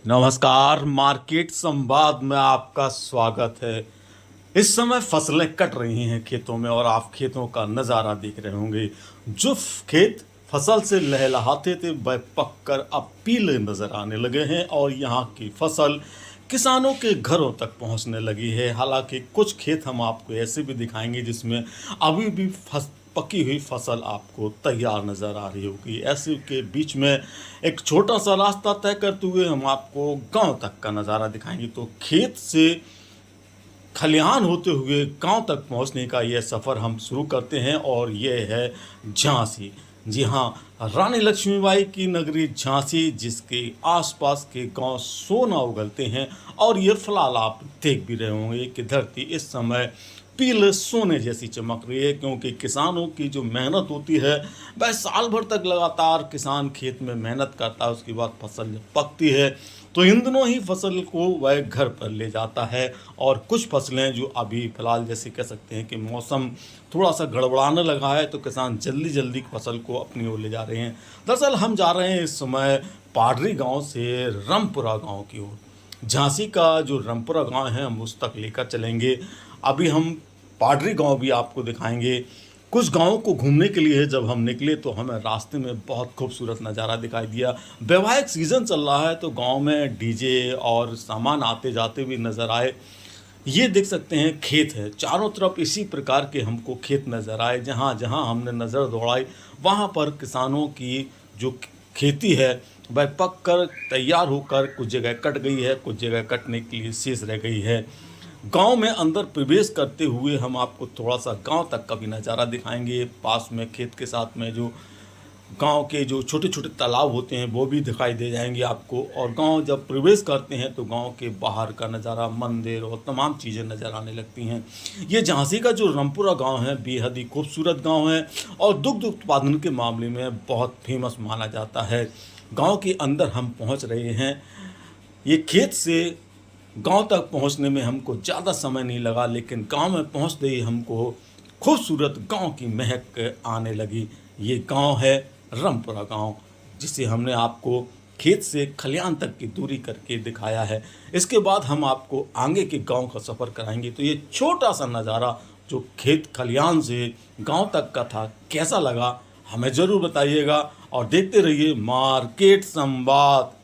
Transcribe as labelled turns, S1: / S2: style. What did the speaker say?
S1: नमस्कार। मार्केट संवाद में आपका स्वागत है। इस समय फसलें कट रही हैं खेतों में और आप खेतों का नज़ारा देख रहे होंगे। जो खेत फसल से लहलहाते थे वह पककर अब पीले नज़र आने लगे हैं और यहाँ की फसल किसानों के घरों तक पहुँचने लगी है। हालांकि कुछ खेत हम आपको ऐसे भी दिखाएंगे जिसमें अभी भी पकी हुई फसल आपको तैयार नज़र आ रही होगी। ऐसे के बीच में एक छोटा सा रास्ता तय करते हुए हम आपको गांव तक का नज़ारा दिखाएंगे। तो खेत से खलिहान होते हुए गांव तक पहुंचने का यह सफ़र हम शुरू करते हैं और यह है झांसी। जी हाँ, रानी लक्ष्मीबाई की नगरी झांसी, जिसके आसपास के गांव सोना उगलते हैं। और ये फिलहाल आप देख भी रहे होंगे कि धरती इस समय पीले सोने जैसी चमक रही है, क्योंकि किसानों की जो मेहनत होती है वह साल भर तक लगातार किसान खेत में मेहनत करता है। उसके बाद फसल जब पकती है तो इन दिनों ही फसल को वह घर पर ले जाता है। और कुछ फसलें जो अभी फ़िलहाल जैसे कह सकते हैं कि मौसम थोड़ा सा गड़बड़ाने लगा है तो किसान जल्दी जल्दी फसल को अपनी ओर ले जा रहे हैं। दरअसल हम जा रहे हैं इस समय पाडरी गांव से रामपुरा गांव की ओर। झांसी का जो रामपुरा गांव है हम उस तक लेकर चलेंगे। अभी हम पाडरी गांव भी आपको दिखाएंगे। कुछ गांवों को घूमने के लिए जब हम निकले तो हमें रास्ते में बहुत खूबसूरत नज़ारा दिखाई दिया। वैवाहिक सीज़न चल रहा है तो गांव में डीजे और सामान आते जाते भी नज़र आए। ये देख सकते हैं खेत है, चारों तरफ इसी प्रकार के हमको खेत नज़र आए। जहाँ जहाँ हमने नज़र दौड़ाई वहाँ पर किसानों की जो खेती है वह पक कर तैयार होकर कुछ जगह कट गई है, कुछ जगह कटने के लिए शेष रह गई है। गांव में अंदर प्रवेश करते हुए हम आपको थोड़ा सा गांव तक का भी नज़ारा दिखाएंगे। पास में खेत के साथ में जो गांव के जो छोटे छोटे तालाब होते हैं वो भी दिखाई दे जाएंगे आपको। और गांव जब प्रवेश करते हैं तो गांव के बाहर का नज़ारा, मंदिर और तमाम चीज़ें नज़र आने लगती हैं। ये झांसी का जो रामपुरा गांव है बेहद ही खूबसूरत गांव है और दुग्ध उत्पादन के मामले में बहुत फेमस माना जाता है। गांव के अंदर हम पहुंच रहे हैं। ये खेत से गांव तक पहुंचने में हमको ज़्यादा समय नहीं लगा, लेकिन गांव में पहुंचते ही हमको खूबसूरत गांव की महक आने लगी। ये गांव है रामपुरा गांव, जिसे हमने आपको खेत से खलिहान तक की दूरी करके दिखाया है। इसके बाद हम आपको आगे के गांव का सफ़र कराएंगे। तो ये छोटा सा नज़ारा जो खेत खलिहान से गांव तक का था, कैसा लगा हमें ज़रूर बताइएगा। और देखते रहिए मार्केट संवाद।